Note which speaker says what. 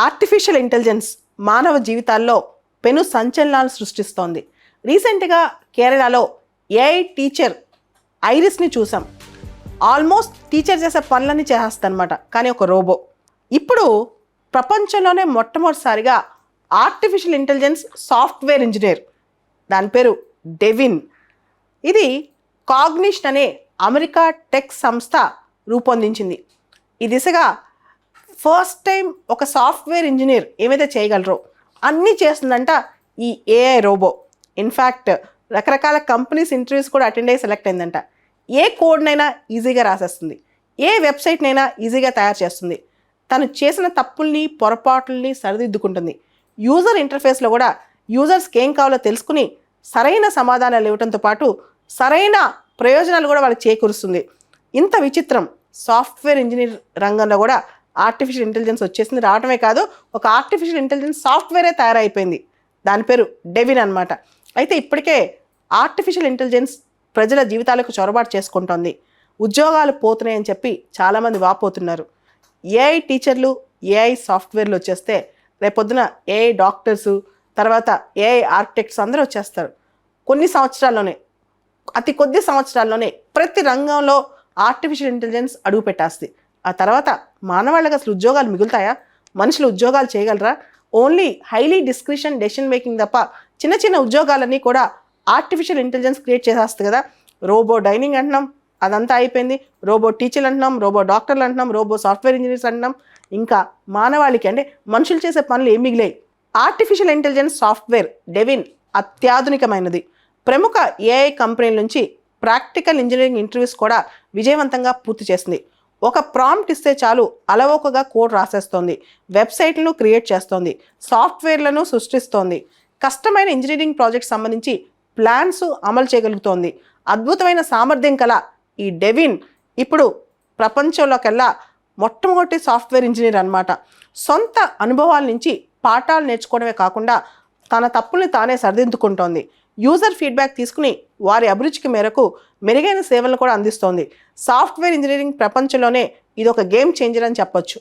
Speaker 1: Artificial intelligence మానవ జీవితాల్లో పెను సంచలనాలు సృష్టిస్తోంది. రీసెంట్గా కేరళలో ఏఐ టీచర్ ఐరిస్ని చూసాం. ఆల్మోస్ట్ టీచర్ చేసే పనులన్నీ చేసేస్తానమాట, కానీ ఒక రోబో. ఇప్పుడు ప్రపంచంలోనే మొట్టమొదటిసారిగా ఆర్టిఫిషియల్ ఇంటెలిజెన్స్ సాఫ్ట్వేర్ ఇంజనీర్, దాని పేరు డెవిన్. ఇది కాగ్నిషన్ అనే అమెరికా టెక్ సంస్థ రూపొందించింది. ఈ దిశగా ఫస్ట్ టైం ఒక సాఫ్ట్వేర్ ఇంజనీర్ ఏమైతే చేయగలరో అన్నీ చేస్తుందంట ఈ ఏఐ రోబో. ఇన్ఫ్యాక్ట్ రకరకాల కంపెనీస్ ఇంటర్వ్యూస్ కూడా అటెండ్ అయ్యి సెలెక్ట్ అయిందంట. ఏ కోడ్నైనా ఈజీగా రాసేస్తుంది, ఏ వెబ్సైట్నైనా ఈజీగా తయారు చేస్తుంది, తను చేసిన తప్పుల్ని పొరపాట్లని సరిదిద్దుకుంటుంది. యూజర్ ఇంటర్ఫేస్లో కూడా యూజర్స్కి ఏం కావాలో తెలుసుకుని సరైన సమాధానాలు ఇవ్వడంతో పాటు సరైన ప్రయోజనాలు కూడా వాళ్ళకి చేకూరుస్తుంది. ఇంత విచిత్రం, సాఫ్ట్వేర్ ఇంజనీర్ రంగంలో కూడా ఆర్టిఫిషియల్ ఇంటెలిజెన్స్ వచ్చేసింది. రావడమే కాదు, ఒక ఆర్టిఫిషియల్ ఇంటెలిజెన్స్ సాఫ్ట్వేరే తయారైపోయింది. దాని పేరు డెవిన్ అనమాట. అయితే ఇప్పటికే ఆర్టిఫిషియల్ ఇంటెలిజెన్స్ ప్రజల జీవితాలకు చొరబాటు చేసుకుంటోంది. ఉద్యోగాలు పోతున్నాయని చెప్పి చాలామంది వాపోతున్నారు. ఏఐ టీచర్లు, ఏఐ సాఫ్ట్వేర్లు వచ్చేస్తే రేపొద్దున ఏఐ డాక్టర్సు, తర్వాత ఏఐ ఆర్కిటెక్ట్స్ అందరూ వచ్చేస్తారు. కొన్ని సంవత్సరాల్లోనే, అతి కొద్ది సంవత్సరాల్లోనే ప్రతి రంగంలో ఆర్టిఫిషియల్ ఇంటెలిజెన్స్ అడుగు పెట్టేస్తుంది. ఆ తర్వాత మానవాళ్ళకి అసలు ఉద్యోగాలు మిగులుతాయా? మనుషులు ఉద్యోగాలు చేయగలరా? Only highly discretion decision making తప్ప చిన్న చిన్న ఉద్యోగాలన్నీ కూడా ఆర్టిఫిషియల్ ఇంటెలిజెన్స్ క్రియేట్ చేసేస్తుంది కదా. రోబో డైనింగ్ అంటున్నాం, అదంతా అయిపోయింది. రోబో టీచర్లు అంటున్నాం, రోబో డాక్టర్లు అంటున్నాం, రోబో సాఫ్ట్వేర్ ఇంజనీర్స్ అంటున్నాం. ఇంకా మానవాళికి అంటే మనుషులు చేసే పనులు ఏం మిగిలాయి? ఆర్టిఫిషియల్ ఇంటెలిజెన్స్ సాఫ్ట్వేర్ డెవిన్ అత్యాధునికమైనది. ప్రముఖ ఏఐ కంపెనీల నుంచి ప్రాక్టికల్ ఇంజనీరింగ్ ఇంటర్వ్యూస్ కూడా విజయవంతంగా పూర్తి చేస్తుంది. ఒక ప్రాంప్ట్ ఇస్తే చాలు అలవోకగా కోడ్ రాసేస్తోంది, వెబ్సైట్లను క్రియేట్ చేస్తోంది, సాఫ్ట్వేర్లను సృష్టిస్తోంది, కష్టమైన ఇంజనీరింగ్ ప్రాజెక్ట్స్ సంబంధించి ప్లాన్స్ అమలు చేయగలుగుతోంది. అద్భుతమైన సామర్థ్యం కల ఈ డెవిన్ ఇప్పుడు ప్రపంచంలోకెల్లా మొట్టమొదటి సాఫ్ట్వేర్ ఇంజనీర్ అనమాట. సొంత అనుభవాల నుంచి పాఠాలు నేర్చుకోవడమే కాకుండా తన తప్పుల్ని తానే సరిదిద్దుకుంటోంది. యూజర్ ఫీడ్బ్యాక్ తీసుకుని వారి అభిరుచికి మేరకు మెరుగైన సేవలను కూడా అందిస్తోంది. సాఫ్ట్వేర్ ఇంజనీరింగ్ ప్రపంచంలోనే ఇది ఒక గేమ్ చేంజర్ అని చెప్పొచ్చు.